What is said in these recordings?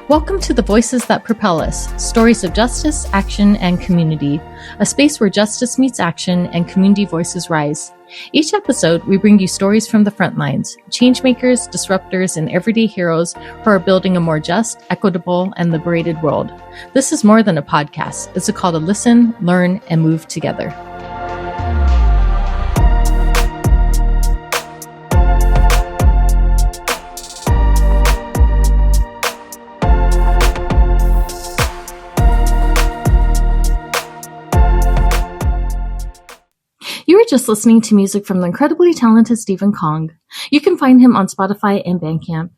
Welcome to the Voices That Propel Us, stories of justice, action, and community, a space where justice meets action and community voices rise. Each episode, we bring you stories from the front lines, changemakers, disruptors, and everyday heroes who are building a more just, equitable, and liberated world. This is more than a podcast. It's a call to listen, learn, and move together. You were just listening to music from the incredibly talented Stephen Kong. You can find him on Spotify and Bandcamp.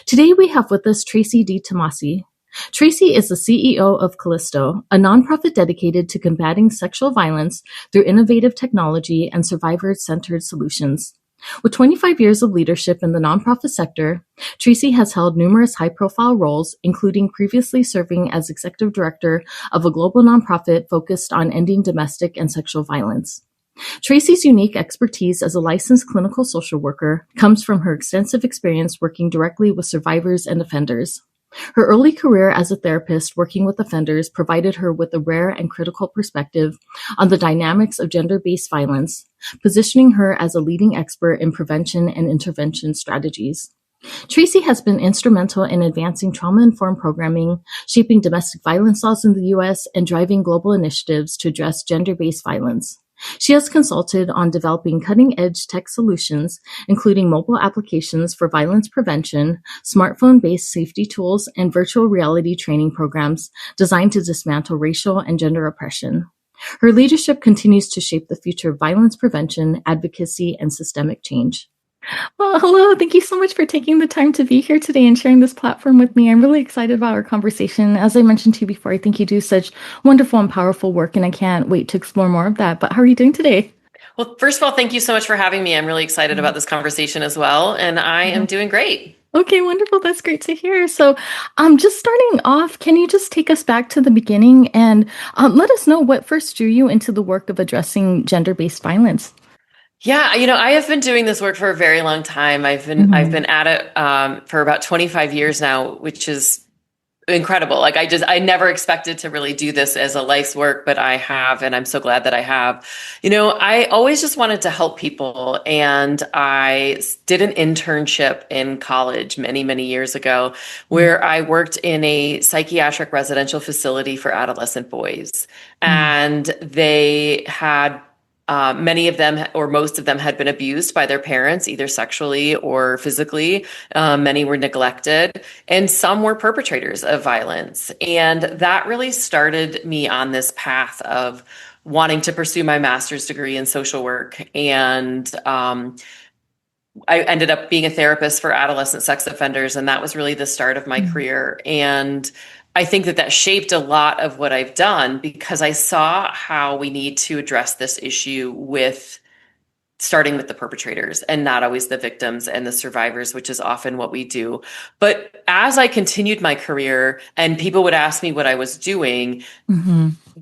Today we have with us Tracy DeTomasi. Tracy is the CEO of Callisto, a nonprofit dedicated to combating sexual violence through innovative technology and survivor-centered solutions. With 25 years of leadership in the nonprofit sector, Tracy has held numerous high-profile roles, including previously serving as executive director of a global nonprofit focused on ending domestic and sexual violence. Tracy's unique expertise as a licensed clinical social worker comes from her extensive experience working directly with survivors and offenders. Her early career as a therapist working with offenders provided her with a rare and critical perspective on the dynamics of gender-based violence, positioning her as a leading expert in prevention and intervention strategies. Tracy has been instrumental in advancing trauma-informed programming, shaping domestic violence laws in the U.S., and driving global initiatives to address gender-based violence. She has consulted on developing cutting-edge tech solutions, including mobile applications for violence prevention, smartphone-based safety tools, and virtual reality training programs designed to dismantle racial and gender oppression. Her leadership continues to shape the future of violence prevention, advocacy, and systemic change. Well, hello. Thank you so much for taking the time to be here today and sharing this platform with me. I'm really excited about our conversation. As I mentioned to you before, I think you do such wonderful and powerful work, and I can't wait to explore more of that. But how are you doing today? Well, first of all, thank you so much for having me. I'm really excited about this conversation as well, and I am doing great. Okay, wonderful. That's great to hear. So just starting off, can you just take us back to the beginning and let us know what first drew you into the work of addressing gender-based violence? Yeah, I have been doing this work for a very long time. I've been at it for about 25 years now, which is incredible. Like I never expected to really do this as a life's work, but I have, and I'm so glad that I have. I always just wanted to help people, and I did an internship in college many, many years ago where I worked in a psychiatric residential facility for adolescent boys, and they had many of them, or most of them, had been abused by their parents, either sexually or physically. Many were neglected, and some were perpetrators of violence. And that really started me on this path of wanting to pursue my master's degree in social work. And I ended up being a therapist for adolescent sex offenders, and that was really the start of my career. And I think that shaped a lot of what I've done, because I saw how we need to address this issue starting with the perpetrators and not always the victims and the survivors, which is often what we do. But as I continued my career and people would ask me what I was doing,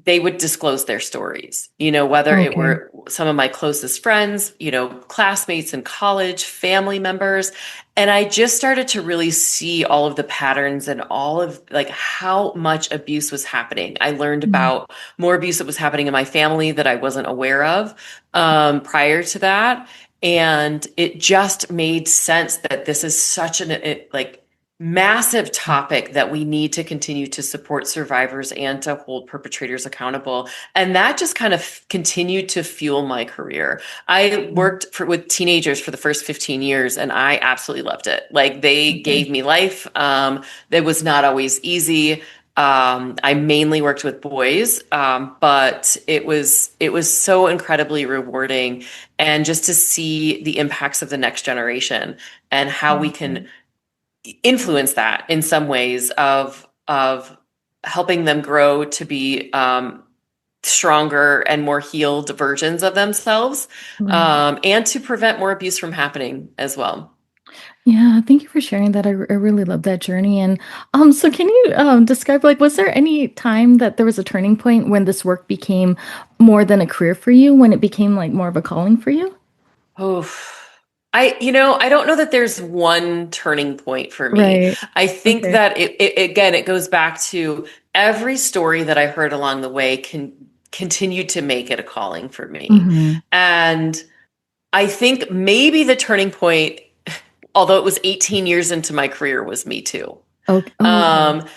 they would disclose their stories, whether it were some of my closest friends, classmates in college, family members. And I just started to really see all of the patterns and all of how much abuse was happening. I learned about more abuse that was happening in my family that I wasn't aware of prior to that. And it just made sense that this is such massive topic that we need to continue to support survivors and to hold perpetrators accountable. And that just kind of continued to fuel my career. I worked with teenagers for the first 15 years, and I absolutely loved it. They gave me life. It was not always easy. I mainly worked with boys, but it was so incredibly rewarding. And just to see the impacts of the next generation and how we can influence that in some ways of helping them grow to be stronger and more healed versions of themselves, and to prevent more abuse from happening as well. Yeah, thank you for sharing that. I really love that journey. And so can you describe, was there any time that there was a turning point when this work became more than a career for you, when it became more of a calling for you? Oh, I don't know that there's one turning point for me. Right. I think Okay. that again, it goes back to every story that I heard along the way can continue to make it a calling for me. Mm-hmm. And I think maybe the turning point, although it was 18 years into my career, was Me Too. Okay. Oh, okay. Um,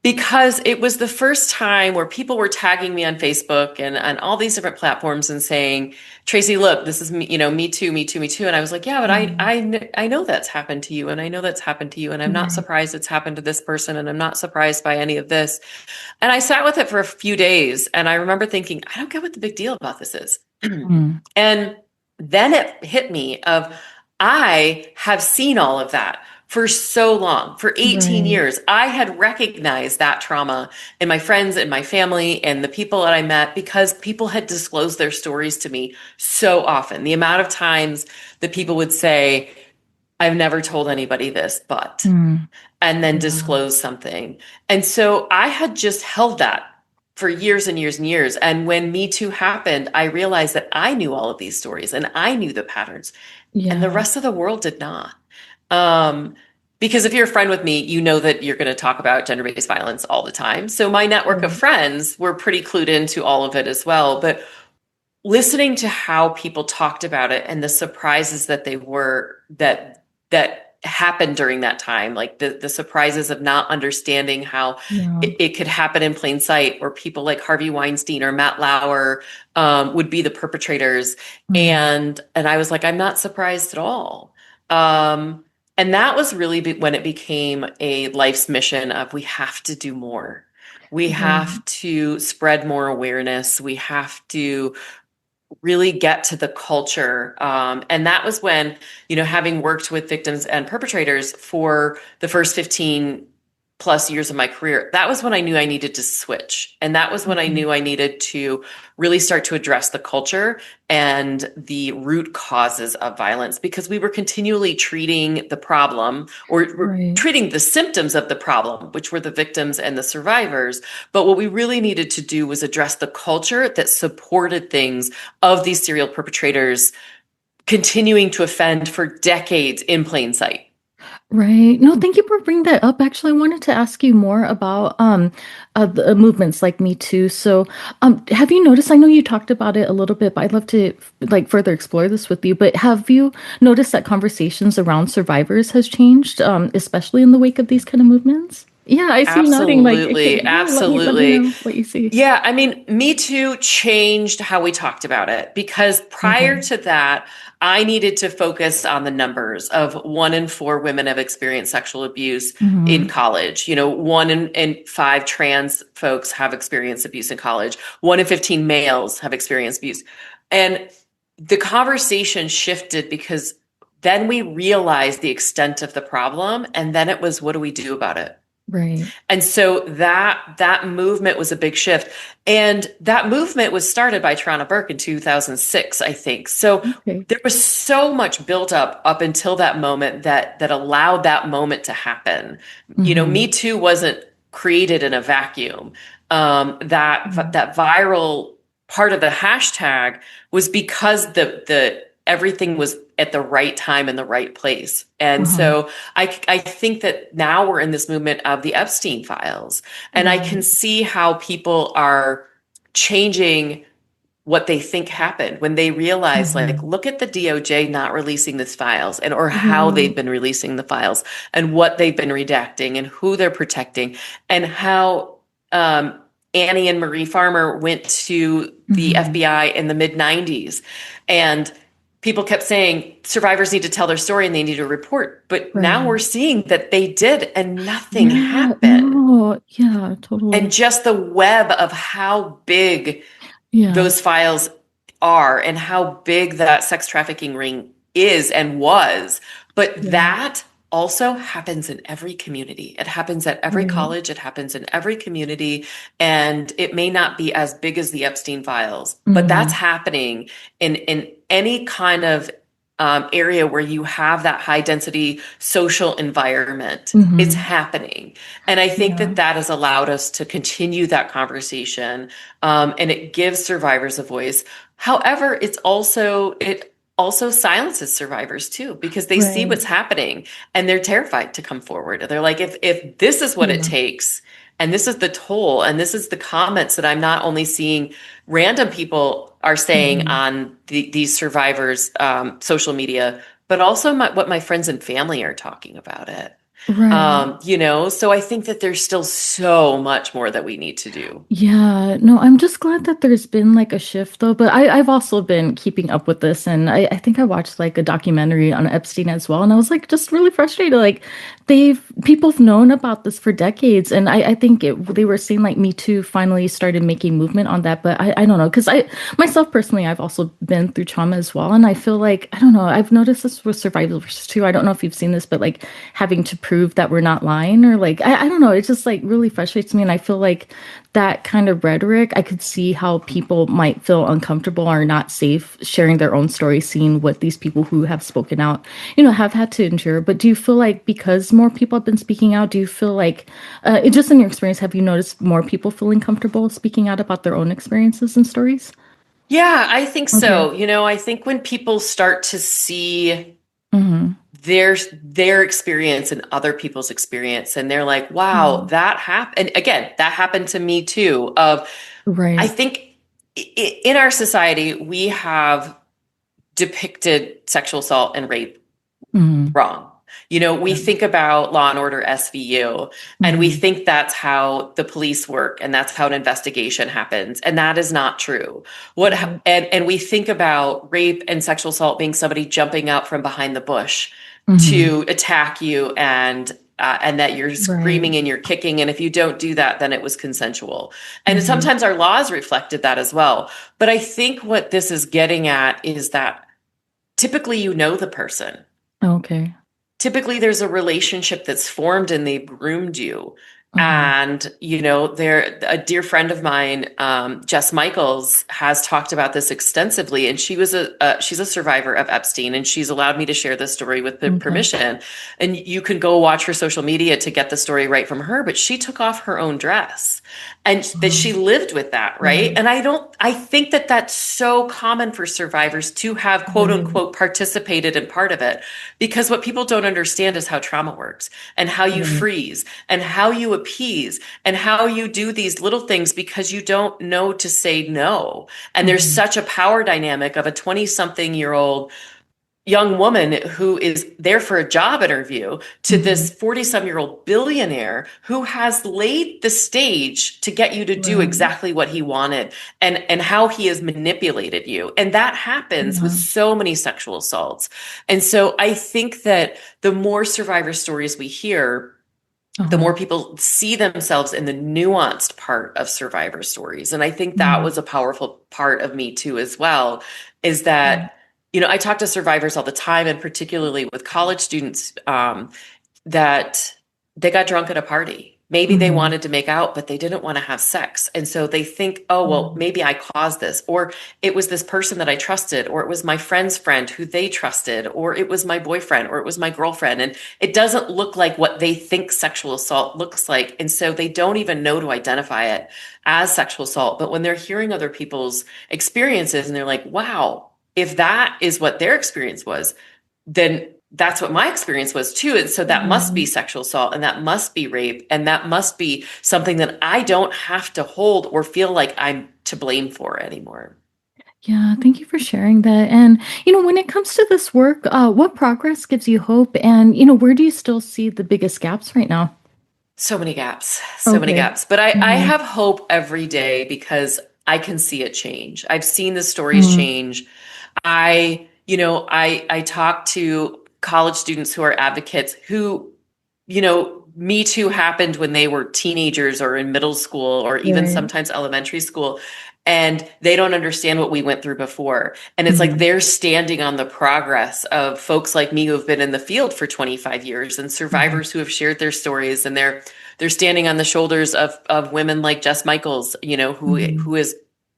because it was the first time where people were tagging me on Facebook and on all these different platforms and saying, Tracy, look, this is me, me too, me too, me too. And I was like, yeah, but Mm, I know that's happened to you. And I know that's happened to you. And I'm not right. surprised it's happened to this person. And I'm not surprised by any of this. And I sat with it for a few days. And I remember thinking, I don't get what the big deal about this is. Mm, And then it hit me of I have seen all of that for so long. For 18 right. years, I had recognized that trauma in my friends and my family and the people that I met because people had disclosed their stories to me so often. The amount of times that people would say, I've never told anybody this, but, Mm, and then yeah. disclose something. And so I had just held that for years and years and years. And when Me Too happened, I realized that I knew all of these stories and I knew the patterns, and the Yeah. rest of the world did not. Um, because if you're a friend with me, you know that you're going to talk about gender-based violence all the time. So my network of Right. friends were pretty clued into all of it as well. But listening to how people talked about it and the surprises that they were that happened during that time, like the surprises of not understanding how Yeah. it could happen in plain sight, or people like Harvey Weinstein or Matt Lauer would be the perpetrators. Mm, And I was like, I'm not surprised at all. Um, and that was really when it became a life's mission of we have to do more. We right. have to spread more awareness. We have to really get to the culture. And that was when, having worked with victims and perpetrators for the first 15 plus years of my career, that was when I knew I needed to switch. And that was when I Mhm. knew I needed to really start to address the culture and the root causes of violence, because we were continually treating the problem, or Right. treating the symptoms of the problem, which were the victims and the survivors. But what we really needed to do was address the culture that supported things of these serial perpetrators continuing to offend for decades in plain sight. Right. No, thank you for bringing that up. Actually, I wanted to ask you more about the movements like Me Too. So, have you noticed? I know you talked about it a little bit, but I'd love to like further explore this with you. But have you noticed that conversations around survivors has changed, especially in the wake of these kind of movements? Yeah, I see you nodding. Like, Absolutely, yeah, let me absolutely. know what you see. Yeah, I mean, Me Too changed how we talked about it, because prior Okay. to that, I needed to focus on the numbers of 1 in 4 women have experienced sexual abuse in Mm-hmm. college. 1 in 5 trans folks have experienced abuse in college. 1 in 15 males have experienced abuse. And the conversation shifted because then we realized the extent of the problem. And then it was, what do we do about it? Right. And so that movement was a big shift. And that movement was started by Tarana Burke in 2006, I think. So Okay. there was so much built up until that moment that allowed that moment to happen. Mm-hmm. Me Too wasn't created in a vacuum. That viral part of the hashtag was because the everything was at the right time in the right place. And Uh-huh. so I think that now we're in this movement of the Epstein files, and I can Right. see how people are changing what they think happened when they realize, like, Mm-hmm. look at the DOJ not releasing these files, and or how they've Right. been releasing the files, and what they've been redacting, and who they're protecting, and how um, Annie and Marie Farmer went to the Mm-hmm. FBI in the mid 90s, and people kept saying survivors need to tell their story and they need to report. But now we're Right. seeing that they did and nothing Yeah, happened. no, yeah, And totally. just the web of how big Yeah, those files are and how big that sex trafficking ring is and was. But yeah, that also happens in every community. It happens at every right. college, it happens in every community. And it may not be as big as the Epstein files, but that's Mhm, happening in any kind of area where you have that high density social environment. It's mhm, happening. And I think yeah, that has allowed us to continue that conversation, and it gives survivors a voice. However, it also silences survivors too, because they see Right. what's happening and they're terrified to come forward. They're like, if this is what it Yeah. takes, and this is the toll, and this is the comments that I'm not only seeing random people are saying Mhm. on these survivors' social media, but also what my friends and family are talking about it. Right. So I think that there's still so much more that we need to do. Yeah, no, I'm just glad that there's been like a shift though. But I've also been keeping up with this, and I think I watched like a documentary on Epstein as well, and I was like just really frustrated. Like people have known about this for decades, and I think they were saying like Me Too finally started making movement on that. But I don't know, because I myself personally I've also been through trauma as well, and I feel like I don't know, I've noticed this with survivors too. I don't know if you've seen this, but like having to prove that we're not lying, or like I don't know, it just like really frustrates me, and I feel like that kind of rhetoric, I could see how people might feel uncomfortable or not safe sharing their own story, seeing what these people who have spoken out, have had to endure. But do you feel like because more people have been speaking out, do you feel like, just in your experience, have you noticed more people feeling comfortable speaking out about their own experiences and stories? Yeah, I think Okay. so. I think when people start to see Mm-hmm. their experience and other people's experience, and they're like, wow, Yeah. that happened. And again, that happened to me too. I Right. think in our society, we have depicted sexual assault and rape Mm-hmm. wrong. We Yeah. think about Law and Order SVU, and we Mm-hmm. think that's how the police work and that's how an investigation happens. And that is not true. What Right. and we think about rape and sexual assault being somebody jumping out from behind the bush Mm-hmm. to attack you, and that you're Right. screaming and you're kicking, and if you don't do that, then it was consensual. And Mm-hmm. sometimes our laws reflected that as well. But I think what this is getting at is that typically the person. Okay. Typically there's a relationship that's formed and they've groomed you. Uh-huh. And there, a dear friend of mine, Jess Michaels, has talked about this extensively, and she's a survivor of Epstein, and she's allowed me to share this story with Okay. permission. And you can go watch her social media to get the story right from her. But she took off her own dress, and that she lived with that, right? Right. And I think that that's so common for survivors to have quote Right. unquote participated in part of it, because what people don't understand is how trauma works, and how you Right. freeze, and how you appease, and how you do these little things because you don't know to say no. And there's Mm-hmm. such a power dynamic of a 20-something-year-old young woman who is there for a job interview to this Mm-hmm. 40-some-year-old billionaire who has laid the stage to get you to do Right. exactly what he wanted, and how he has manipulated you. And that happens with Yeah. so many sexual assaults. And so I think that the more survivor stories we hear, the Uh-huh. more people see themselves in the nuanced part of survivor stories. And I think that Mm-hmm. was a powerful part of Me Too as well, is that, I talk to survivors all the time, and particularly with college students, that they got drunk at a party. Maybe they Mm-hmm. wanted to make out, but they didn't want to have sex. And so they think, oh, well, Mm-hmm. maybe I caused this, or it was this person that I trusted, or it was my friend's friend who they trusted, or it was my boyfriend, or it was my girlfriend. And it doesn't look like what they think sexual assault looks like. And so they don't even know to identify it as sexual assault. But when they're hearing other people's experiences and they're like, wow, if that is what their experience was, then that's what my experience was too. And so that must be Right. sexual assault, and that must be rape, and that must be something that I don't have to hold or feel like I'm to blame for anymore. Yeah, thank you for sharing that. And, when it comes to this work, what progress gives you hope? And, where do you still see the biggest gaps right now? So many gaps, so many Okay. gaps. But I Mm-hmm. have hope every day because I can see it change. I've seen the stories Mm-hmm. change. I talk to college students who are advocates who, Me Too happened when they were teenagers or in middle school or even Right. sometimes elementary school. And they don't understand what we went through before. And it's like Mm-hmm. they're standing on the progress of folks like me who have been in the field for 25 years, and Mm-hmm. survivors who have shared their stories. And they're standing on the shoulders of women like Jess Michaels, Mm-hmm. who has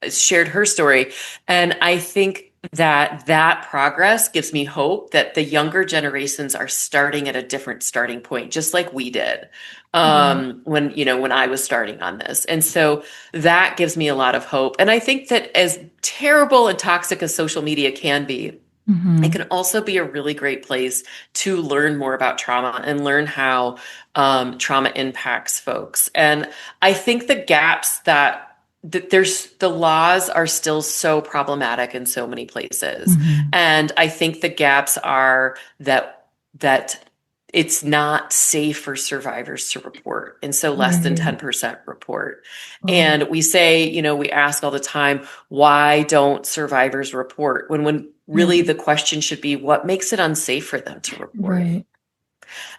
shared her story. And I think that progress gives me hope that the younger generations are starting at a different starting point, just like we did, Right. when I was starting on this. And so that gives me a lot of hope. And I think that as terrible and toxic as social media can be, It can also be a really great place to learn more about trauma and learn how trauma impacts folks. And I think the gaps that there's the laws are still so problematic in so many places. And I think the gaps are that it's not safe for survivors to report. And so less than 10% report. And we say, we ask all the time, why don't survivors report? When really the question should be, what makes it unsafe for them to report?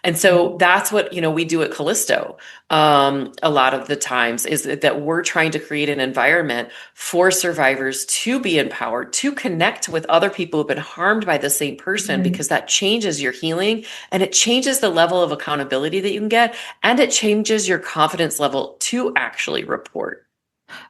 And so that's what, we do at Callisto a lot of the times, is that we're trying to create an environment for survivors to be empowered, to connect with other people who've been harmed by the same person, because that changes your healing and it changes the level of accountability that you can get, and it changes your confidence level to actually report.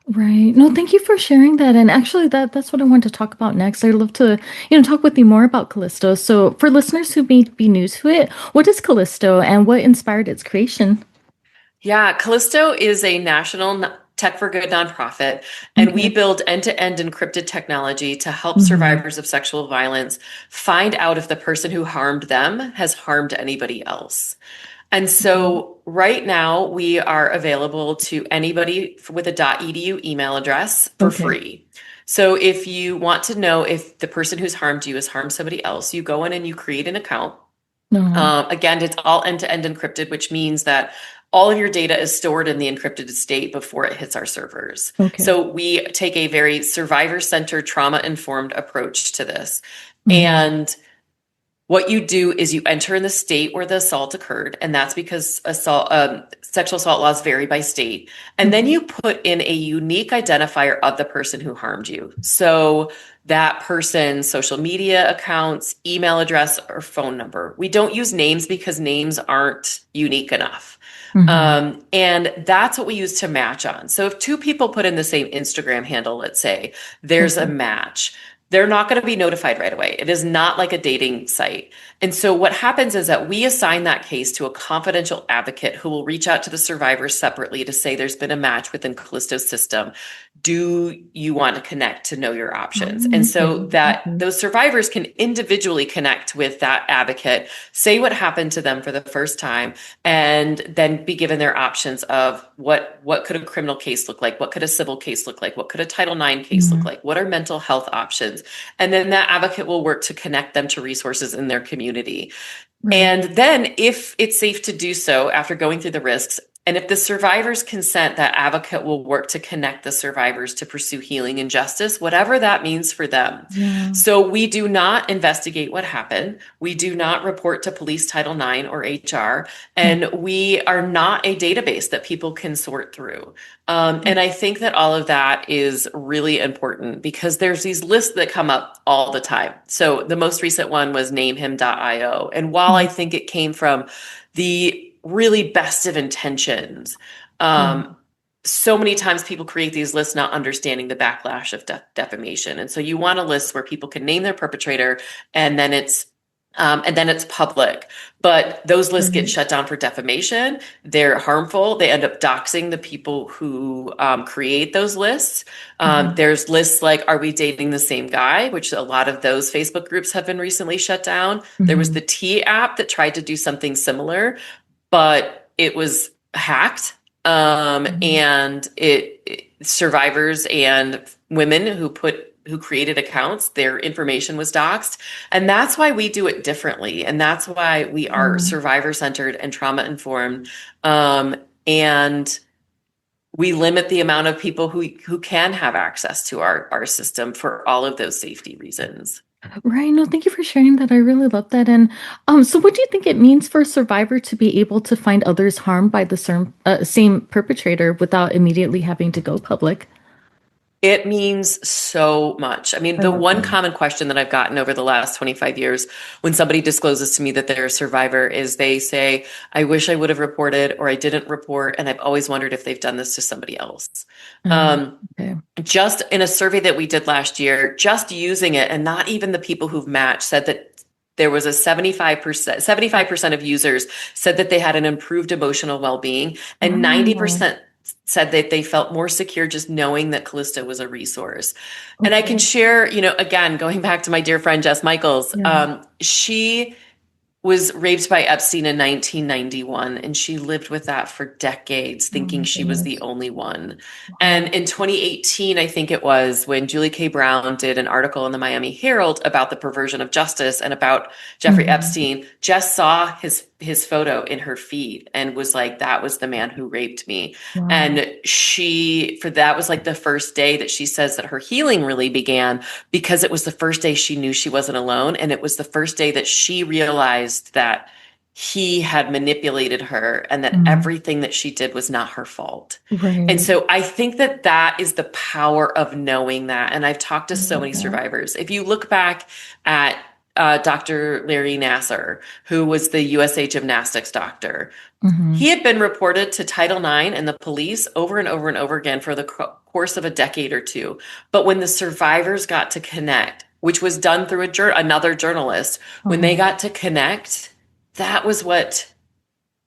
Right. No, thank you for sharing that. And actually, that's what I want to talk about next. I'd love to, talk with you more about Callisto. So, for listeners who may be new to it, what is Callisto and what inspired its creation? Yeah, Callisto is a national tech for good nonprofit, and we build end-to-end encrypted technology to help survivors of sexual violence find out if the person who harmed them has harmed anybody else. And so right now we are available to anybody with a .edu email address for free. So if you want to know if the person who's harmed you has harmed somebody else, you go in and you create an account. Again, it's all end-to-end encrypted, which means that all of your data is stored in the encrypted state before it hits our servers. So we take a very survivor-centered, trauma-informed approach to this. And what you do is you enter in the state where the assault occurred, and that's because sexual assault laws vary by state. And then you put in a unique identifier of the person who harmed you. So that person's social media accounts, email address, or phone number. We don't use names because names aren't unique enough. And that's what we use to match on. So if two people put in the same Instagram handle, let's say, there's a match. They're not going to be notified right away. It is not like a dating site. And so what happens is that we assign that case to a confidential advocate who will reach out to the survivors separately to say there's been a match within Callisto's system. Do you want to connect to know your options? And so that those survivors can individually connect with that advocate, say what happened to them for the first time, and then be given their options of what could a criminal case look like? What could a civil case look like? What could a Title IX case look like? What are mental health options? And then that advocate will work to connect them to resources in their community. And then if it's safe to do so after going through the risks, and if the survivors consent, that advocate will work to connect the survivors to pursue healing and justice, whatever that means for them. So we do not investigate what happened. We do not report to police, Title IX, or HR. And we are not a database that people can sort through. And I think that all of that is really important because there's these lists that come up all the time. So the most recent one was namehim.io. And while I think it came from the really best of intentions, so many times people create these lists not understanding the backlash of defamation. And so you want a list where people can name their perpetrator and then it's public. But those lists get shut down for defamation. They're harmful. They end up doxing the people who create those lists. There's lists like, are we dating the same guy? Which a lot of those Facebook groups have been recently shut down. There was the T app that tried to do something similar, but it was hacked. And survivors and women who created accounts, their information was doxed. And that's why we do it differently. And that's why we are survivor-centered and trauma-informed. And we limit the amount of people who can have access to our system for all of those safety reasons. Right. No, thank you for sharing that. I really love that. And so what do you think it means for a survivor to be able to find others harmed by the same perpetrator without immediately having to go public? It means so much. I mean, the one common question that I've gotten over the last 25 years when somebody discloses to me that they're a survivor is they say, I wish I would have reported or I didn't report. And I've always wondered if they've done this to somebody else. Just in a survey that we did last year, just using it and not even the people who've matched said that there was a 75% of users said that they had an improved emotional well-being and 90% said that they felt more secure just knowing that Callisto was a resource. And I can Okay. share, again, going back to my dear friend Jess Michaels, Yeah. she was raped by Epstein in 1991, and she lived with that for decades, Oh thinking my she was the goodness. only one. And Wow. in 2018, I think it was, when Julie K. Brown did an article in the Miami Herald about the perversion of justice and about Jeffrey Hmm. Epstein, Jess saw his photo in her feed and was like, that was the man who raped me. Wow. And that was like the first day that she says that her healing really began, because it was the first day she knew she wasn't alone. And it was the first day that she realized that he had manipulated her and that Mm. everything that she did was not her fault. And Right. so I think that that is the power of knowing that. And I've talked to I so love many that. survivors. If you look back at Dr. Larry Nassar, who was the USA gymnastics doctor, Hmm. he had been reported to Title IX and the police over and over and over again for the course of a decade or two. But when the survivors got to connect, which was done through another journalist, when they Uh-huh. got to connect, that was what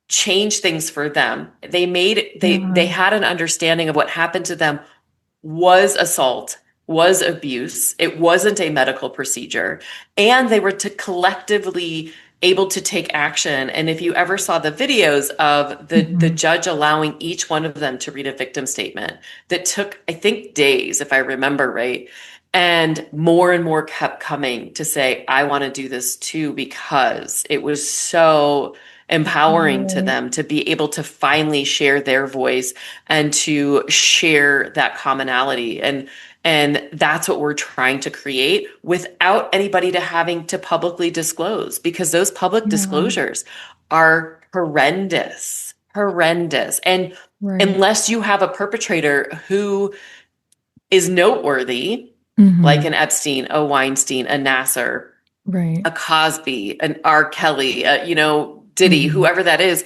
changed things for them. They Yeah. had an understanding of what happened to them was assault, was abuse. It wasn't a medical procedure. And they were to collectively able to take action. And if you ever saw the videos of the Hmm. judge allowing each one of them to read a victim statement that took, I think, days, if I remember right. And more kept coming to say, I want to do this too, because it was so empowering to Right. them to be able to finally share their voice and to share that commonality. And that's what we're trying to create without anybody to having to publicly disclose, because those public Yeah. disclosures are horrendous. And Right. unless you have a perpetrator who is noteworthy, like Hmm. an Epstein, a Weinstein, a Nasser, Right. a Cosby, an R. Kelly, Diddy, Hmm. whoever that is,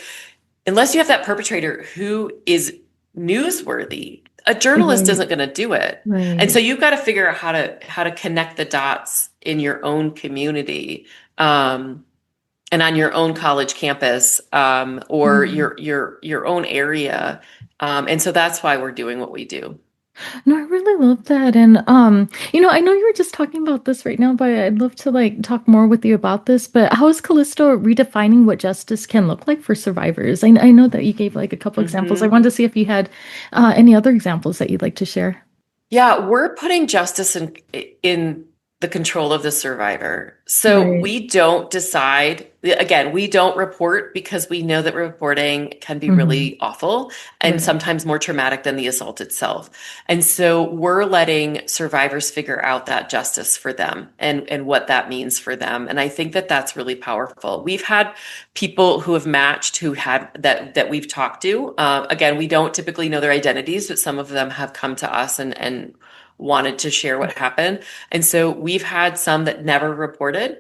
unless you have that perpetrator who is newsworthy, a journalist Right. isn't going to do it. And so Right. you've got to figure out how to connect the dots in your own community, um, and on your own college campus, or Yeah. your own area. And so that's why we're doing what we do. No, I really love that. And I know you were just talking about this right now, but I'd love to like talk more with you about this. But how is Callisto redefining what justice can look like for survivors? I know that you gave like a couple examples. I Hmm. wanted to see if you had any other examples that you'd like to share. Yeah, we're putting justice in the control of the survivor. So Right. we don't decide, again, we don't report because we know that reporting can be Hmm. really awful and Right. sometimes more traumatic than the assault itself. And so we're letting survivors figure out that justice for them and what that means for them. And I think that that's really powerful. We've had people who have matched who had that we've talked to. Again, we don't typically know their identities, but some of them have come to us and wanted to share what happened. And so we've had some that never reported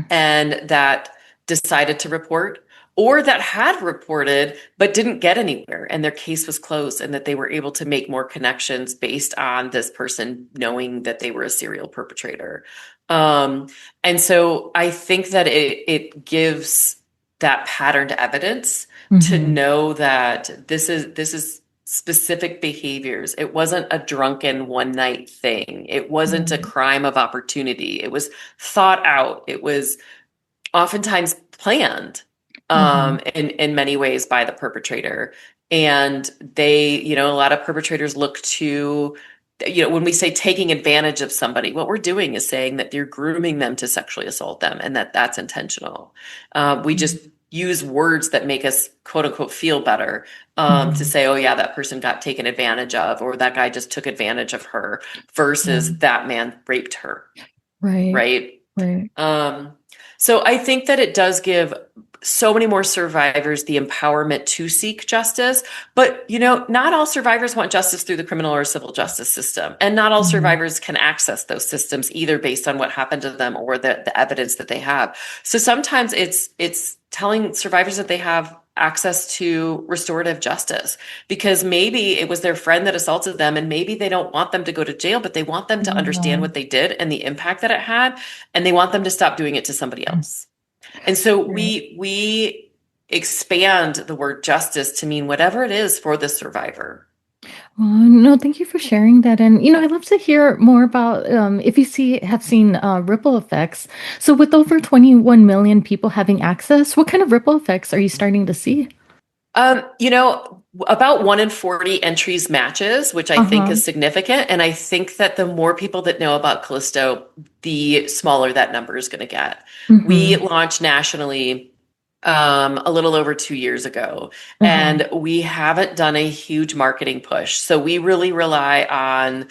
and that decided to report, or that had reported but didn't get anywhere and their case was closed, and that they were able to make more connections based on this person knowing that they were a serial perpetrator. Um, and so I think that it gives that patterned evidence to Hmm. know that this is specific behaviors. It wasn't a drunken one night thing. It wasn't a Right. crime of opportunity. It was thought out. It was oftentimes planned, Uh-huh. in many ways by the perpetrator. And a lot of perpetrators look to, when we say taking advantage of somebody, what we're doing is saying that you're grooming them to sexually assault them and that that's intentional. We just use words that make us quote unquote feel better, to Hmm. say, oh yeah, that person got taken advantage of, or that guy just took advantage of her, Yeah. versus that man raped her, Right. right? Right. Um, so I think that it does give so many more survivors the empowerment to seek justice. But, not all survivors want justice through the criminal or civil justice system. And not all Hmm. survivors can access those systems either based on what happened to them or the evidence that they have. So sometimes it's telling survivors that they have access to restorative justice, because maybe it was their friend that assaulted them and maybe they don't want them to go to jail, but they want them to understand Yeah. what they did and the impact that it had, and they want them to stop doing it to somebody else. And so Right. we expand the word justice to mean whatever it is for the survivor. Well, no, thank you for sharing that. And, I'd love to hear more about if you have seen ripple effects. So, with over 21 million people having access, what kind of ripple effects are you starting to see? About 1 in 40 entries matches, which I think Uh-huh. is significant. And I think that the more people that know about Callisto, the smaller that number is going to get. We Mm-hmm. launched nationally a little over 2 years ago, Uh-huh. and we haven't done a huge marketing push. So we really rely on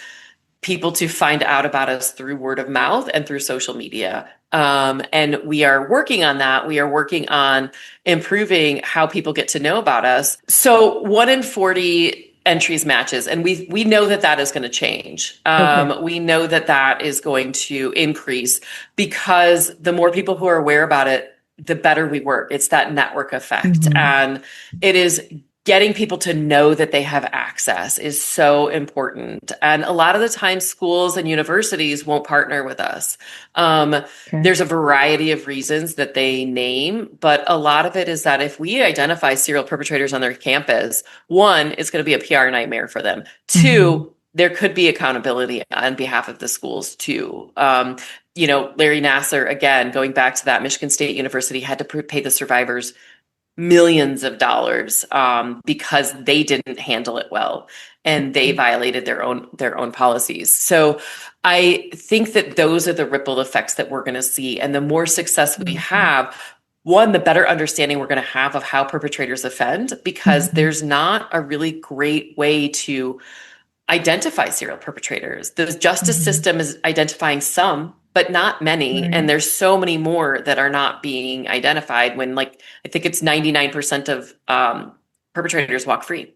people to find out about us through word of mouth and through social media. And we are working on that. We are working on improving how people get to know about us. So 1 in 40 entries matches, and we know that that is going to change. Okay. We know that that is going to increase because the more people who are aware about it, the better we work. It's that network effect, Mm-hmm. and it is getting people to know that they have access is so important. And a lot of the time, schools and universities won't partner with us. Um, Okay. there's a variety of reasons that they name, but a lot of it is that if we identify serial perpetrators on their campus, one, it's going to be a PR nightmare for them. Mm-hmm. Two, there could be accountability on behalf of the schools too. Larry Nasser, again, going back to that, Michigan State University had to pay the survivors millions of dollars because they didn't handle it well and they violated their own policies. So I think that those are the ripple effects that we're going to see. And the more success we have, one, the better understanding we're going to have of how perpetrators offend, because Mm-hmm. there's not a really great way to identify serial perpetrators. The justice Mm-hmm. system is identifying some, but not many. And Right. there's so many more that are not being identified when, like, I think it's 99% of perpetrators walk free.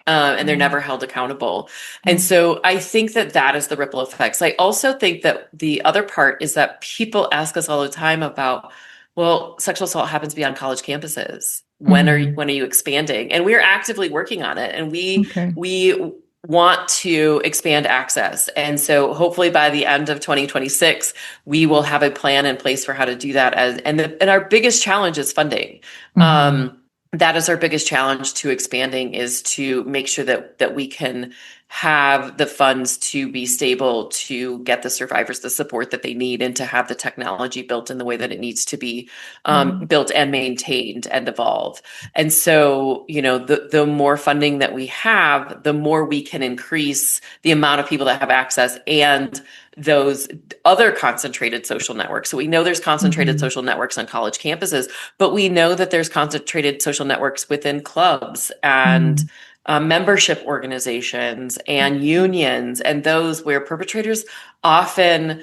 And they're Wow. never held accountable. And Mm-hmm. so I think that that is the ripple effects. I also think that the other part is that people ask us all the time about, well, sexual assault happens beyond college campuses. When are you expanding? And we're actively working on it. And we Okay. we want to expand access. And so hopefully by the end of 2026, we will have a plan in place for how to do that. And our biggest challenge is funding. Mm-hmm. That is our biggest challenge to expanding, is to make sure that we can have the funds to be stable, to get the survivors the support that they need, and to have the technology built in the way that it needs to be Right. built and maintained and evolve. And so, the more funding that we have, the more we can increase the amount of people that have access and those other concentrated social networks. So we know there's concentrated Mm-hmm. social networks on college campuses, but we know that there's concentrated social networks within clubs and membership organizations and unions, and those where perpetrators often,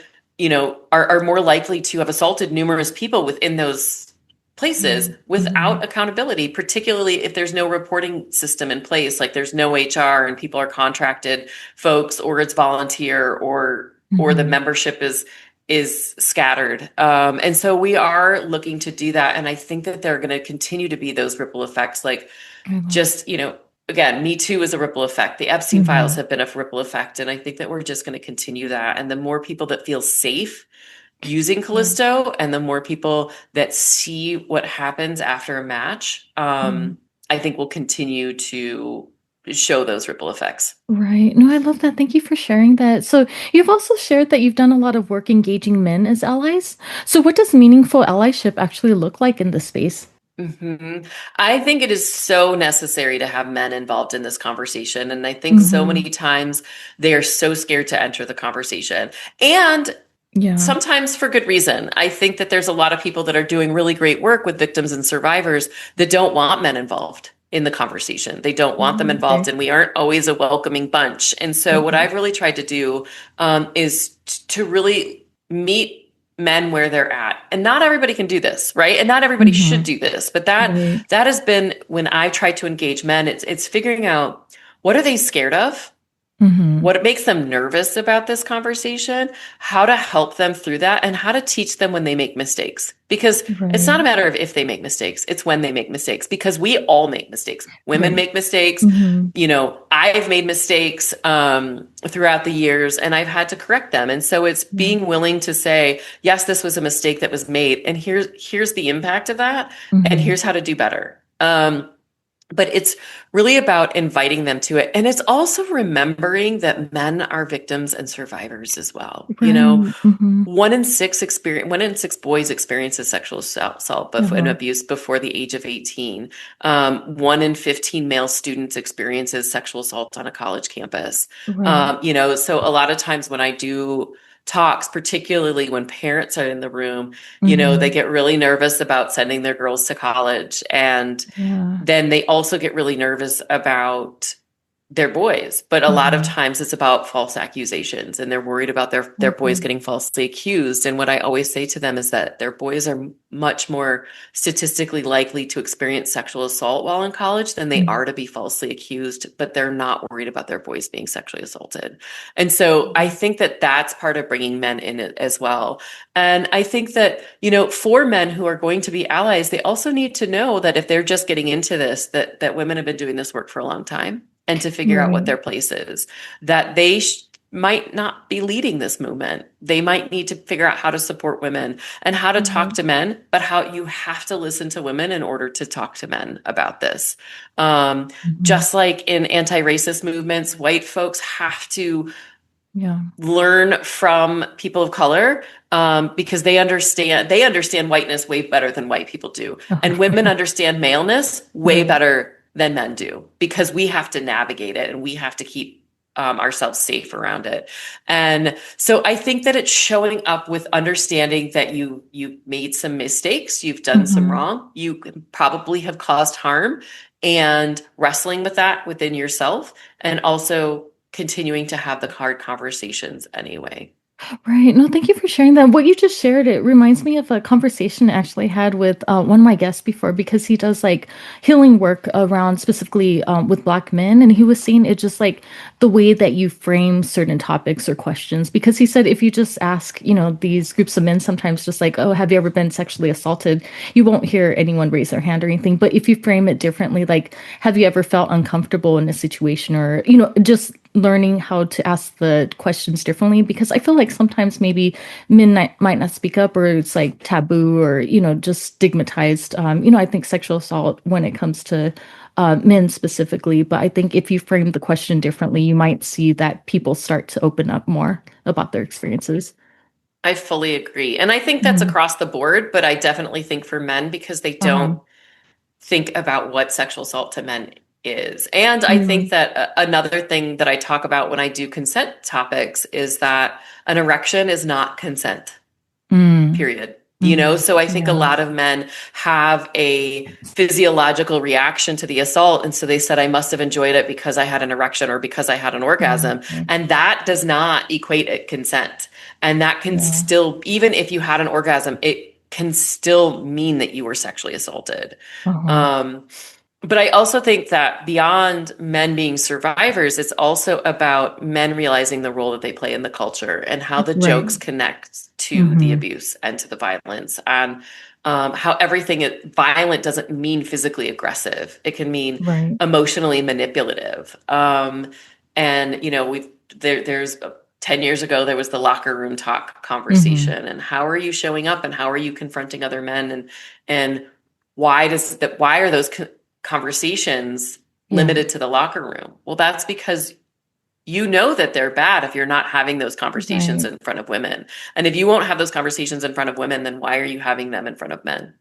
are more likely to have assaulted numerous people within those places Mm-hmm. without accountability, particularly if there's no reporting system in place, like there's no HR and people are contracted folks, or it's volunteer, or the Mm-hmm. membership is scattered. And so we are looking to do that. And I think that there are going to continue to be those ripple effects, like I love that. just, again, Me Too is a ripple effect. The Epstein files Mm-hmm. have been a ripple effect. And I think that we're just going to continue that. And the more people that feel safe using Right. Callisto, and the more people that see what happens after a match, Mm. I think will continue to show those ripple effects. Right. No, I love that. Thank you for sharing that. So, you've also shared that you've done a lot of work engaging men as allies. So, what does meaningful allyship actually look like in this space? hmm I think it is so necessary to have men involved in this conversation. And I think so Mm-hmm. many times they are so scared to enter the conversation. And Yeah. sometimes for good reason. I think that there's a lot of people that are doing really great work with victims and survivors that don't want men involved in the conversation. They don't want them involved, Okay. and we aren't always a welcoming bunch. And so, what Okay. I've really tried to do is to really meet men where they're at. And not everybody can do this, right? And not everybody should Mm-hmm. do this. But that Right. that has been when I try to engage men. It's figuring out, what are they scared of, Mm-hmm. what makes them nervous about this conversation, how to help them through that, and how to teach them when they make mistakes. Because it's not Right. a matter of if they make mistakes, it's when they make mistakes, because we all make mistakes. Women Right. make mistakes. Mm-hmm. I've made mistakes throughout the years, and I've had to correct them. And so it's Yeah. being willing to say, yes, this was a mistake that was made, and here's the impact of that, and Mm-hmm. here's how to do better. But it's really about inviting them to it. And it's also remembering that men are victims and survivors as well. Right. Mm-hmm. 1 in 6 boys experiences sexual assault and Uh-huh. abuse before the age of 18. 1 in 15 male students experiences sexual assault on a college campus. Right. So a lot of times when I do talks, particularly when parents are in the room, they Mm-hmm. get really nervous about sending their girls to college. And Yeah. then they also get really nervous about their boys. But a lot of Mm-hmm. times it's about false accusations, and they're worried about their boys Okay. getting falsely accused. And what I always say to them is that their boys are much more statistically likely to experience sexual assault while in college than they Mm-hmm. are to be falsely accused, but they're not worried about their boys being sexually assaulted. And so I think that that's part of bringing men in it as well. And I think that, for men who are going to be allies, they also need to know that if they're just getting into this, that women have been doing this work for a long time, and to figure out what Right. their place is, that they might not be leading this movement. They might need to figure out how to support women and how to talk Right. to men, but how you have to listen to women in order to talk to men about this. Mm-hmm. Just like in anti-racist movements, white folks have to Yeah. learn from people of color, because they understand whiteness way better than white people do, and women understand maleness way Right. better than men do, because we have to navigate it and we have to keep ourselves safe around it. And so I think that it's showing up with understanding that you made some mistakes, you've done some Mm-hmm. wrong, you probably have caused harm, and wrestling with that within yourself, and also continuing to have the hard conversations anyway. Right. No, thank you for sharing that. What you just shared, it reminds me of a conversation I actually had with one of my guests before, because he does like healing work around specifically with Black men. And he was saying it just like the way that you frame certain topics or questions. Because he said if you just ask, these groups of men sometimes just like, oh, have you ever been sexually assaulted? You won't hear anyone raise their hand or anything. But if you frame it differently, like, have you ever felt uncomfortable in a situation, or, just learning how to ask the questions differently, because I feel like sometimes maybe men might not speak up, or it's like taboo, or just stigmatized. I think sexual assault when it comes to men specifically, but I think if you frame the question differently, you might see that people start to open up more about their experiences. I fully agree. And I think that's Mhm. across the board, but I definitely think for men, because they Uh-huh. don't think about what sexual assault to men is. And I think Mm, that another thing that I talk about when I do consent topics is that an erection is not consent. mm, Period. mhm. So I think a Yeah. lot of men have a physiological reaction to the assault. And so they said, I must have enjoyed it because I had an erection or because I had an Mm, orgasm. okay. And that does not equate at consent. And that can Yeah. still, even if you had an orgasm, it can still mean that you were sexually assaulted. Uh-huh. Um, but I also think that beyond men being survivors, it's also about men realizing the role that they play in the culture and how the Right. jokes connect to the Mm-hmm. abuse and to the violence, and how violent doesn't mean physically aggressive. It can mean Right. emotionally manipulative. And there's 10 years ago, there was the locker room talk Mm-hmm. conversation, and how are you showing up and how are you confronting other men, and why are those conversations Yeah. limited to the locker room? Well, that's because you know that they're bad if you're not having those conversations Right. in front of women. And if you won't have those conversations in front of women, then why are you having them in front of men?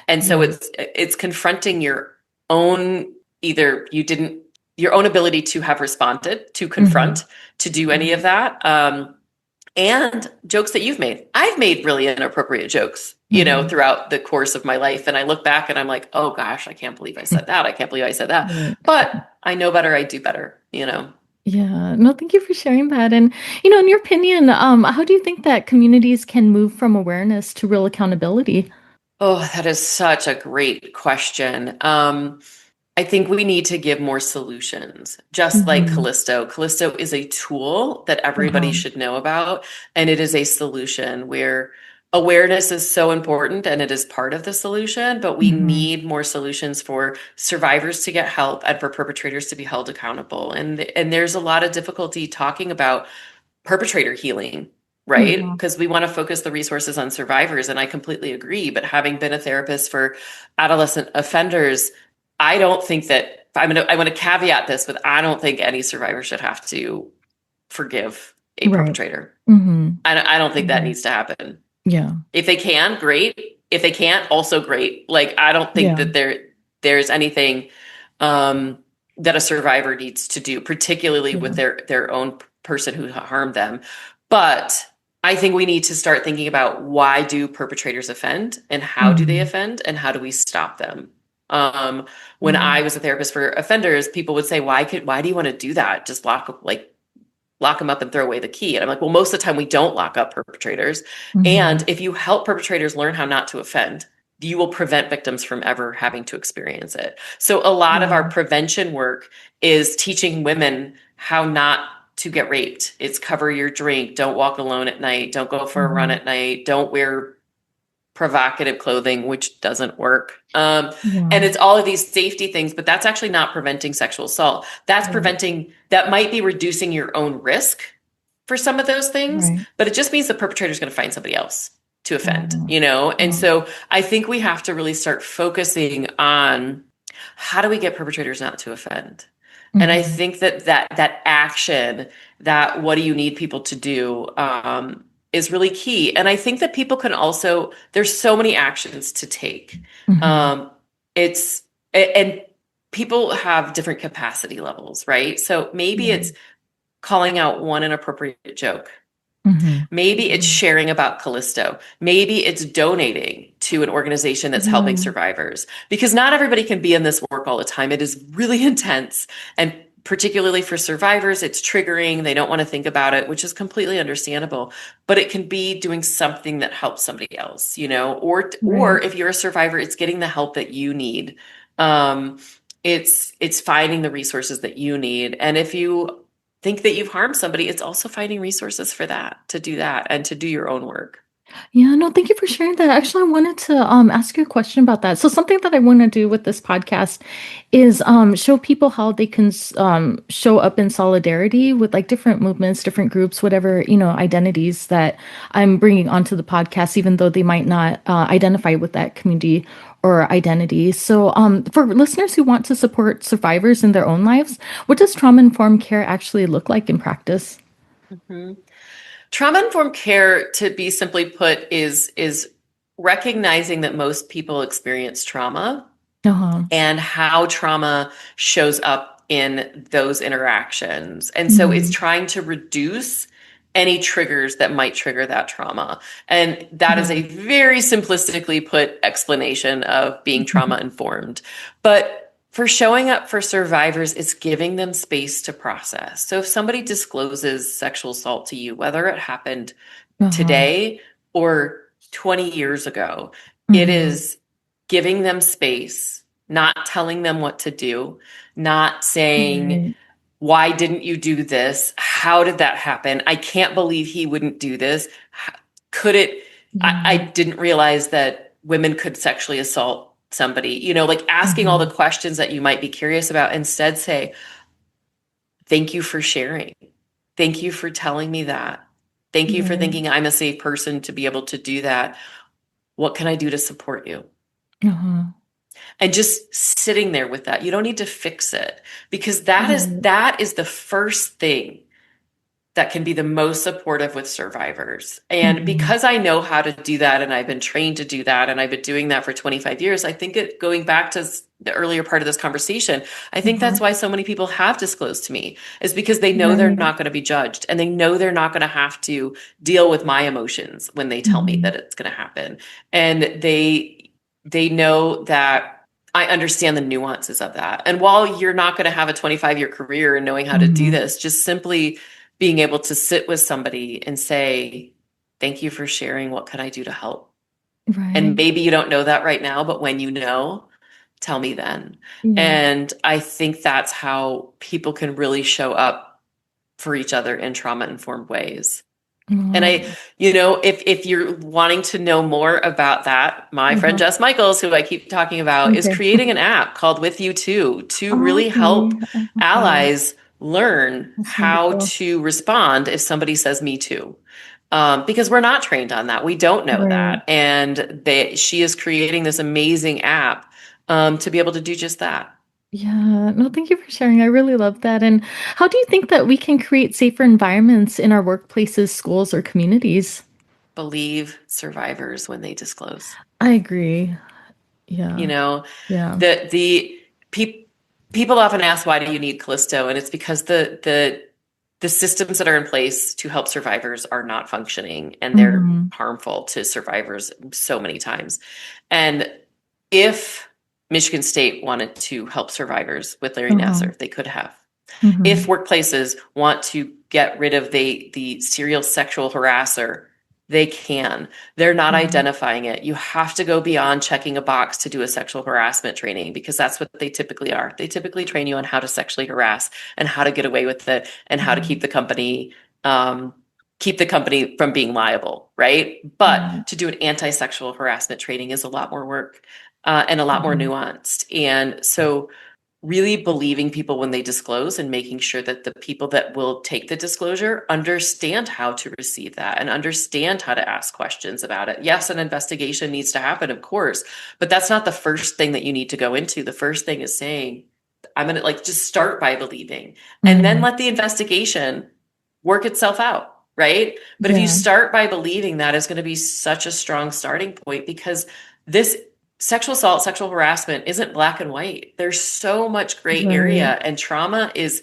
And so Yeah. it's confronting your own, either you didn't your own ability to have responded, to Mm-hmm. confront, to do any Right. of that. And jokes that you've made. I've made really inappropriate jokes, Mm-hmm. throughout the course of my life. And I look back and I'm like, oh gosh, I can't believe I said that. I can't believe I said that. Right. But I know better. I do better. Yeah. No, thank you for sharing that. And, in your opinion, how do you think that communities can move from awareness to real accountability? Oh, that is such a great question. I think we need to give more solutions, just like Mm-hmm. Callisto. Callisto is a tool that everybody Uh-huh. should know about, and it is a solution where awareness is so important and it is part of the solution, but we Mm-hmm. need more solutions for survivors to get help and for perpetrators to be held accountable. And there's a lot of difficulty talking about perpetrator healing, right? Uh-huh. Because we want to focus the resources on survivors, and I completely agree. But having been a therapist for adolescent offenders, I don't think that I want to caveat this, but I don't think any survivor should have to forgive a Right. perpetrator. Mm-hmm. I don't think that Mm-hmm. needs to happen. Yeah. If they can, great. If they can't, also great. Like I don't think Yeah. that there's anything um, that a survivor needs to do, particularly with Yeah. their own person who harmed them. But I think we need to start thinking about why do perpetrators offend and how do they Mm-hmm. offend and how do we stop them? Um, when Yeah. I was a therapist for offenders, people would say, why do you want to do that? Just lock them up and throw away the key. And I'm like, well, most of the time we don't lock up perpetrators. Mm-hmm. And if you help perpetrators learn how not to offend, you will prevent victims from ever having to experience it. So a lot of our Yeah. prevention work is teaching women how not to get raped. It's cover your drink, don't walk alone at night, don't go for a run Mm-hmm. at night, don't wear provocative clothing, which doesn't work. Yeah. And it's all of these safety things, but that's actually not preventing sexual assault. That's Right. preventing, that might be reducing your own risk for some of those things, Right. but it just means the perpetrator is going to find somebody else to offend, Uh-huh. you know? And Uh-huh. so I think we have to really start focusing on how do we get perpetrators not to offend? And I Mm-hmm. think that action, that what do you need people to do, is really key. And I think that people can also, there's so many actions to take. Mm-hmm. Um, it's and people have different capacity levels, right? So maybe Yeah. it's calling out one inappropriate joke. Mm-hmm. Maybe it's sharing about Callisto. Maybe it's donating to an organization that's helping Yeah. survivors. Because not everybody can be in this work all the time. It is really intense. And particularly for survivors, it's triggering. They don't want to think about it, which is completely understandable. But it can be doing something that helps somebody else, you know, or Right. if you're a survivor, it's getting the help that you need. Um, it's finding the resources that you need. And if you think that you've harmed somebody, it's also finding resources for that, to do that and to do your own work. Yeah, no, thank you for sharing that. Actually, I wanted to ask you a question about that. So something that I want to do with this podcast is show people how they can show up in solidarity with like different movements, different groups, whatever, identities that I'm bringing onto the podcast, even though they might not identify with that community or identity. So for listeners who want to support survivors in their own lives, what does trauma-informed care actually look like in practice? Mhm. Trauma-informed care, to be simply put, is recognizing that most people experience trauma Uh-huh. and how trauma shows up in those interactions. And so it's Hmm. trying to reduce any triggers that might trigger that trauma. And that is Yeah. a very simplistically put explanation of being trauma informed. But for showing up for survivors, it's giving them space to process. So if somebody discloses sexual assault to you, whether it happened Uh-huh. today or 20 years ago, it Hmm. is giving them space, not telling them what to do, not saying, Right. why didn't you do this? How did that happen? I can't believe he wouldn't do this. Could it? I Yeah. didn't realize that women could sexually assault somebody, like asking all the Uh-huh. questions that you might be curious about. Instead, say, thank you for sharing. Thank you for telling me that. Thank you for Right. thinking I'm a safe person to be able to do that. What can I do to support you? Uh-huh. And just sitting there with that. You don't need to fix it, because that is Right. that is the first thing that can be the most supportive with survivors. And Mhm. because I know how to do that and I've been trained to do that and I've been doing that for 25 years, I think going back to the earlier part of this conversation, I think Uh-huh. that's why so many people have disclosed to me, is because they know they're Right. not going to be judged and they know they're not going to have to deal with my emotions when they tell me Mhm. that it's going to happen. And they know that I understand the nuances of that. And while you're not going to have a 25-year career in knowing how to do Mhm. this, just simply being able to sit with somebody and say, thank you for sharing. What can I do to help? And Right. maybe you don't know that right now, but when you know, tell me then. Yeah. And I think that's how people can really show up for each other in trauma-informed ways. And Oh, if you're wanting to know more about that, my friend uh-huh. Jess Michaels, who I keep talking about, is Okay. creating an app called With You Too to really Okay. help I love that. allies learn That's how wonderful. to respond if somebody says me too. Because we're not trained on that. We don't know Right. that. And she is creating this amazing app to be able to do just that. Yeah. No, thank you for sharing. I really love that. And how do you think that we can create safer environments in our workplaces, schools, or communities? Believe survivors when they disclose. I agree. You Yeah. know, Yeah. the people often ask, why do you need Callisto? And it's because the systems that are in place to help survivors are not functioning, and they're Hmm. harmful to survivors so many times. And if Michigan State wanted to help survivors with Larry Uh-huh. Nassar, they could have. If Hmm. workplaces want to get rid of the serial sexual harasser, they can. They're not identifying it. You have to go beyond checking a box to do a sexual harassment training, because that's what they typically are. They typically train you on how to sexually harass and how to get away with it and how to Right. keep the company from being liable, right? But Right. to do an anti-sexual harassment training is a lot more work and a lot more Mhm. nuanced. And so really believing people when they disclose and making sure that the people that will take the disclosure understand how to receive that and understand how to ask questions about it. Yes, an investigation needs to happen, of course, but that's not the first thing that you need to go into. The first thing is saying, I'm going to just start by believing, and then Mhm. let the investigation work itself out, right? But if you Yeah. start by believing, that is going to be such a strong starting point, because this sexual assault, sexual harassment isn't black and white. There's so much gray Right. area, and trauma is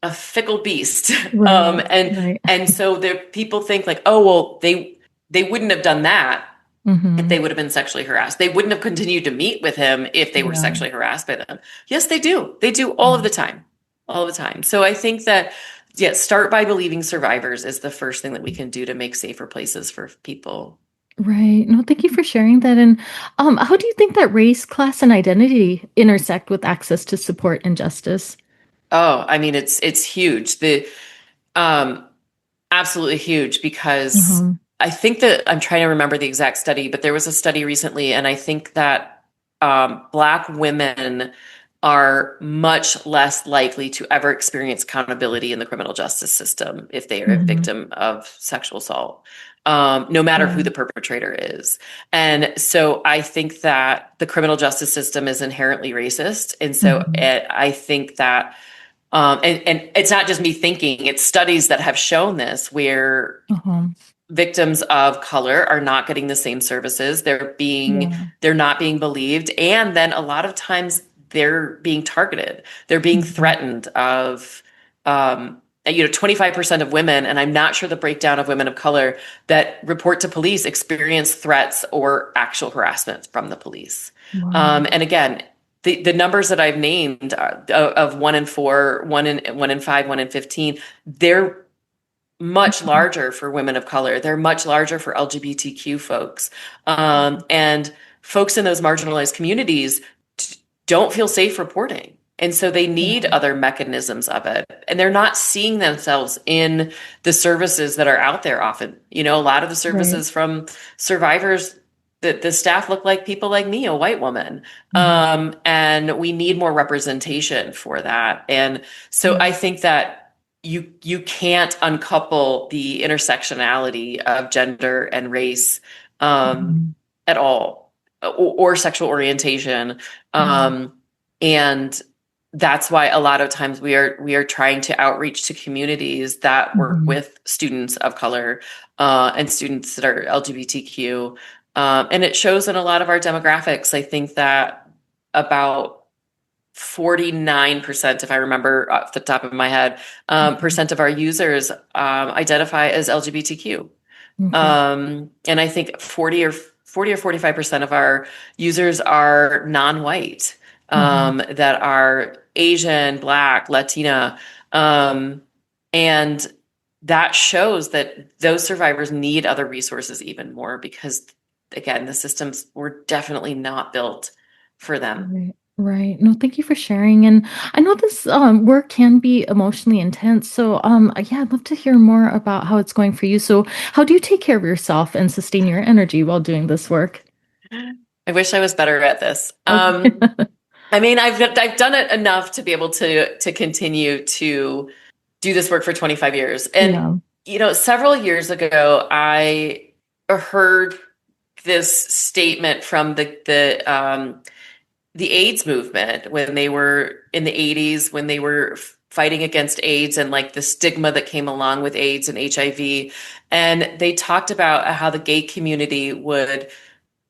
a fickle beast. Right. And Right. so there people think like, oh well, they wouldn't have done that if they Mhm. would have been sexually harassed. They wouldn't have continued to meet with him if they were Yeah. sexually harassed by them. Yes, they do. They do all of Yeah. the time. All of the time. So I think that, yeah, start by believing survivors is the first thing that we can do to make safer places for people. Right. No, thank you for sharing that. And how do you think that race, class, and identity intersect with access to support and justice? Oh, I mean, it's huge. Um, Absolutely huge, because Mhm. I think that I'm trying to remember the exact study, but there was a study recently, and I think that Black women are much less likely to ever experience accountability in the criminal justice system if they are a Mhm. victim of sexual assault, no matter who Yeah. the perpetrator is. And so I think that the criminal justice system is inherently racist. And so Mhm. I think that and it's not just me thinking, it's studies that have shown this, where Uh-huh. victims of color are not getting the same services. Yeah. They're not being believed. And then a lot of times they're being targeted. They're being Mhm. threatened of, 25% of women, and I'm not sure the breakdown of women of color that report to police experience threats or actual harassment from the police. Wow. And again, the numbers that I've named of 1 in 4, 1 in 5, 1 in 15, they're much Mhm. larger for women of color. They're much larger for LGBTQ folks. And folks in those marginalized communities don't feel safe reporting. And so they need Yeah. other mechanisms of it. And they're not seeing themselves in the services that are out there often. A lot of the Right. services from survivors, the staff look like people like me, a white woman. Mhm. And we need more representation for that. And so Yeah. I think that you can't uncouple the intersectionality of gender and race Mhm. at all, or sexual orientation. Yeah. And that's why a lot of times we are trying to outreach to communities that work Mhm. with students of color and students that are LGBTQ. And it shows in a lot of our demographics. I think that about 49%, if I remember off the top of my head, Mhm. percent of our users identify as LGBTQ. Okay. And I think 40 or 45% of our users are non-white, Uh-huh. that are Asian, Black, Latina. Um, and that shows that those survivors need other resources even more, because again, the systems were definitely not built for them. Right. Right. No, thank you for sharing. And I know this work can be emotionally intense. So, yeah, I'd love to hear more about how it's going for you. So, how do you take care of yourself and sustain your energy while doing this work? I wish I was better at this. Okay. I mean, I've done it enough to be able to continue to do this work for 25 years. And Yeah. several years ago, I heard this statement from the AIDS movement when they were in the 80s, when they were fighting against AIDS and like the stigma that came along with AIDS and HIV. And they talked about how the gay community would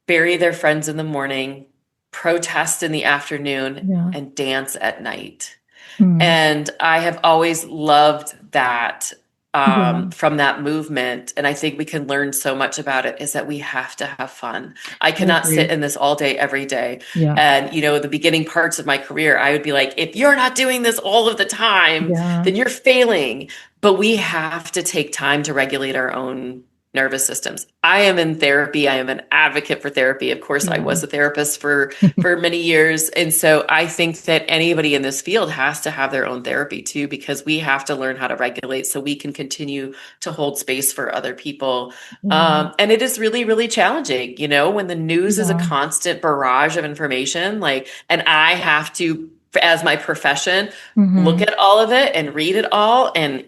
bury their friends in the morning, protest in the afternoon, Yeah. and dance at night. Mm. And I have always loved that Yeah. from that movement. And I think we can learn so much about it is that we have to have fun. I I cannot sit agree. in this all day, every day. Yeah. And, the beginning parts of my career, I would be like, if you're not doing this all of the time, Yeah. then you're failing. But we have to take time to regulate our own nervous systems. I am in therapy. I am an advocate for therapy. Of course, I Yeah. was a therapist for many years. And so I think that anybody in this field has to have their own therapy too, because we have to learn how to regulate so we can continue to hold space for other people. Yeah. And it is really, really challenging, when the news is a Yeah. constant barrage of information, and I have to, as my profession, look Hmm. at all of it and read it all. And,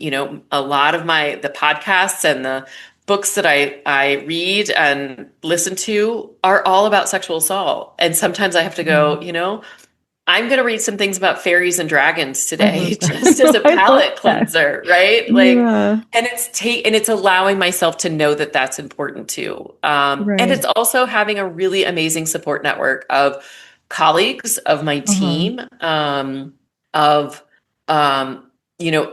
a lot of the podcasts and the books that I read and listen to are all about sexual assault. And sometimes I have to Yeah. go, I'm going to read some things about fairies and dragons I today, love just as a that. I love palate that. cleanser, right? Yeah. And it's allowing myself to know that that's important too. And Right. it's also having a really amazing support network of colleagues, of my Uh-huh. team, of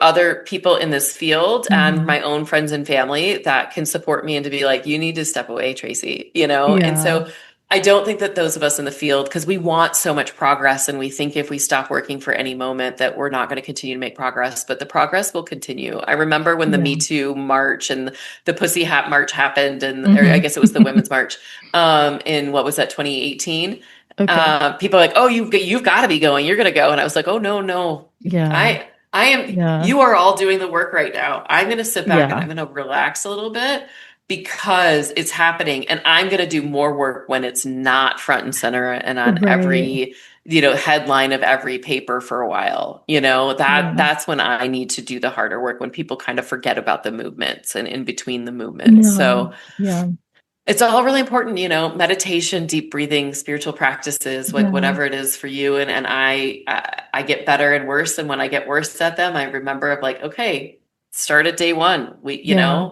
other people in this field and Hmm. my own friends and family that can support me and to be like, you need to step away, Tracy, And Yeah. so I don't think that those of us in the field, because we want so much progress and we think if we stop working for any moment that we're not going to continue to make progress, but the progress will continue. I remember when the Yeah. Me Too march and the Pussy Hat March happened, or I Hmm. guess it was the Women's March, in what was that, 2018? Okay. People are like, oh, you've got to be going. You're going to go. And I was like, oh, no, no. Yeah. I am, Yeah. you are all doing the work right now. I'm going to sit back and Yeah. I'm going to relax a little bit because it's happening. And I'm going to do more work when it's not front and center and on Right. every, headline of every paper for a while. Yeah. That's when I need to do the harder work, when people kind of forget about the movements and in between the movements. Yeah. So Yeah. it's all really important, meditation, deep breathing, spiritual practices, Yeah. whatever it is for you. And I get better and worse. And when I get worse at them, I remember of like, okay, start at day one. Yeah.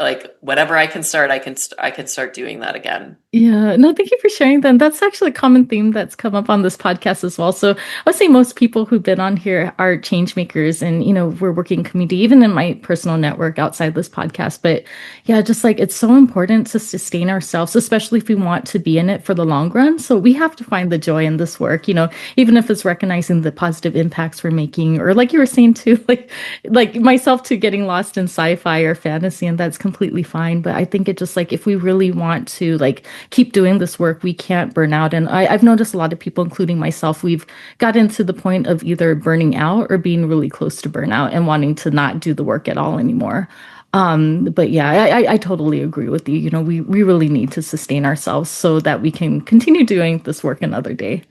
Like whatever I can start, I can start doing that again. Yeah, no, thank you for sharing that. That's actually a common theme that's come up on this podcast as well. So I would say most people who've been on here are change makers and, we're working community, even in my personal network outside this podcast. But yeah, just like it's so important to sustain ourselves, especially if we want to be in it for the long run. So we have to find the joy in this work, even if it's recognizing the positive impacts we're making, or like you were saying too, like myself too, getting lost in sci-fi or fantasy, and that's completely fine. But I think it just like if we really want to like keep doing this work, we can't burn out. And I've noticed a lot of people, including myself, we've gotten to the point of either burning out or being really close to burnout and wanting to not do the work at all anymore. But yeah, I totally agree with you. We really need to sustain ourselves so that we can continue doing this work another day.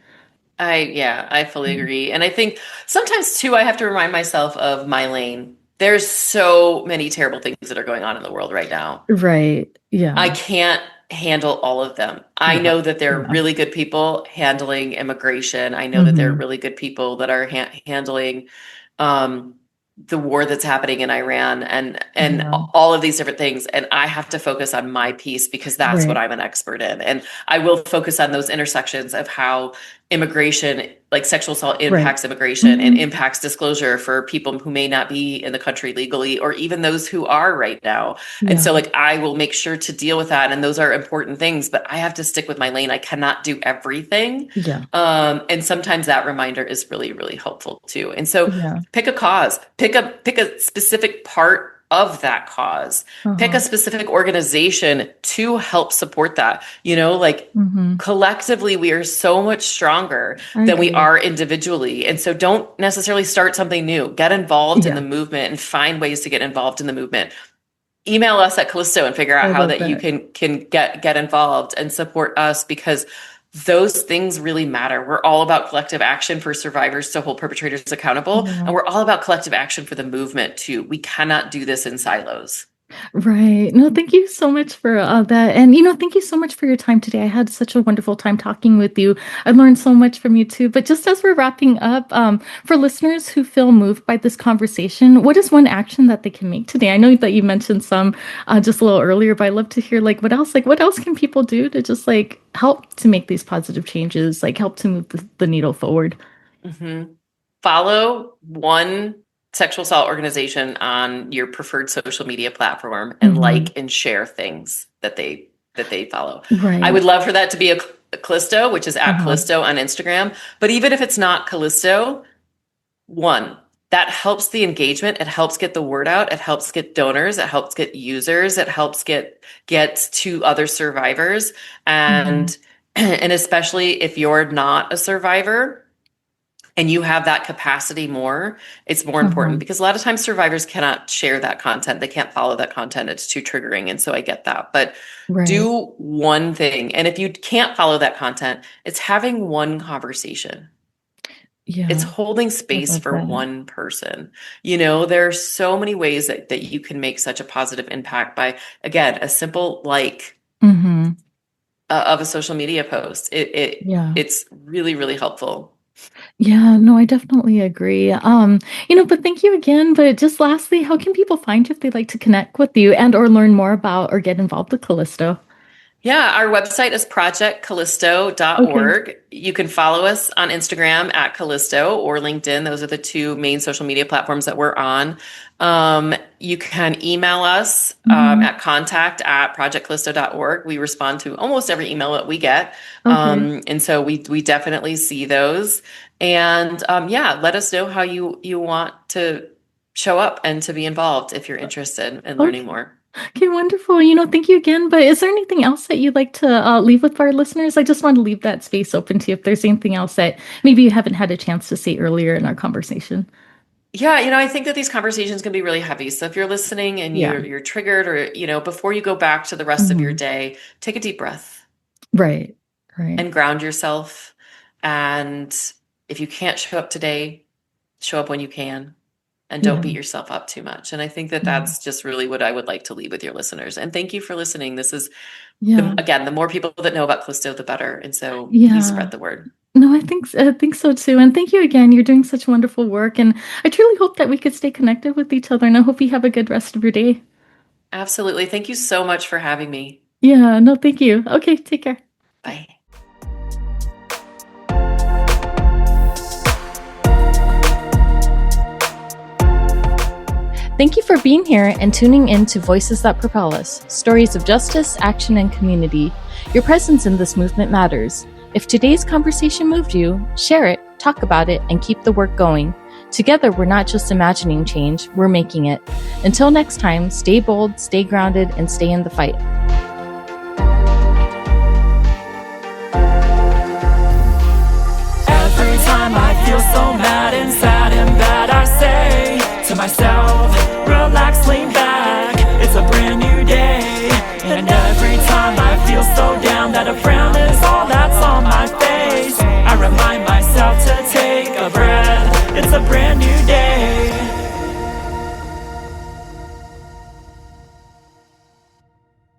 I fully Yeah. agree. And I think sometimes too, I have to remind myself of my lane. There's so many terrible things that are going on in the world right now. Right. I Yeah. can't handle all of them. I Yeah. know that there are Yeah. really good people handling immigration. I know that there are Hmm. really good people that are handling um, the war that's happening in Iran and Yeah. all of these different things. And I have to focus on my piece because that's what Right. I'm an expert in. And I will focus on those intersections of how immigration, like sexual assault, Right. impacts immigration and Hmm. impacts disclosure for people who may not be in the country legally, or even those who are right now. And Yeah. so like I will make sure to deal with that. And those are important things, but I have to stick with my lane. I cannot do everything. Yeah. And sometimes that reminder is really, really helpful too. And so Yeah. pick a cause, pick a specific part of that cause. Pick a Uh-huh. specific organization to help support that. Like collectively, we are so much stronger I than we agree. are individually. And so don't necessarily start something new. Get involved in Yeah, the movement and find ways to get involved in the movement. Email us at Callisto and figure out I how love that you that. can get involved and support us, because those things really matter. We're all about collective action for survivors to hold perpetrators accountable, Yeah. and we're all about collective action for the movement too. We cannot do this in silos. Right. No, thank you so much for that. And, thank you so much for your time today. I had such a wonderful time talking with you. I learned so much from you too. But just as we're wrapping up, for listeners who feel moved by this conversation, what is one action that they can make today? I know that you mentioned some just a little earlier, but I'd love to hear what else, what else can people do to just help to make these positive changes, help to move the needle forward? Mm-hmm. Follow one sexual assault organization on your preferred social media platform and like and share things that they follow. Right. I would love for that to be a Callisto, which is at Uh-huh. Callisto on Instagram. But even if it's not Callisto, that helps the engagement. It helps get the word out. It helps get donors. It helps get users. It helps get to other survivors. And and especially if you're not a survivor and you have that capacity more, it's more important, because a lot of times survivors cannot share that content. They can't follow that content. It's too triggering. And so I get that. But Right. do one thing. And if you can't follow that content, it's having one conversation. Yeah. It's holding I space love for that. one person. There are so many ways that you can make such a positive impact by, again, a simple of a social media post. Yeah. It's really, really helpful. Yeah, no, I definitely agree. But thank you again. But just lastly, how can people find you if they'd like to connect with you and or learn more about or get involved with Callisto? Yeah, our website is Okay. projectcallisto.org. You can follow us on Instagram at Callisto or LinkedIn. Those are the two main social media platforms that we're on. You can email us at contact@projectcallisto.org. We respond to almost every email that we get. Okay. And so we definitely see those. And yeah, let us know how you want to show up and to be involved if you're interested in learning Okay. more. Okay, wonderful. Thank you again. But is there anything else that you'd like to leave with our listeners? I just want to leave that space open to you if there's anything else that maybe you haven't had a chance to say earlier in our conversation. Yeah, I think that these conversations can be really heavy. So if you're listening and Yeah. you're triggered, or before you go back to the rest of your day, take a deep breath Right. Right. and ground yourself. And if you can't show up today, show up when you can, and don't Yeah. beat yourself up too much. And I think that Yeah. that's just really what I would like to leave with your listeners. And thank you for listening. This is Yeah. again, the more people that know about Callisto, the better. And so please Yeah. spread the word. No, I think so too. And thank you again. You're doing such wonderful work. And I truly hope that we could stay connected with each other. And I hope you have a good rest of your day. Absolutely. Thank you so much for having me. Yeah, no, thank you. Okay, take care. Bye. Thank you for being here and tuning in to Voices That Propel Us, stories of justice, action, and community. Your presence in this movement matters. If today's conversation moved you, share it, talk about it, and keep the work going. Together, we're not just imagining change, we're making it. Until next time, stay bold, stay grounded, and stay in the fight. Every time I feel so mad and sad and bad, I say to myself, relax, lean back, it's a brand new day. And every time I feel so down that a frown is all that's on my face, I remind myself to take a breath, it's a brand new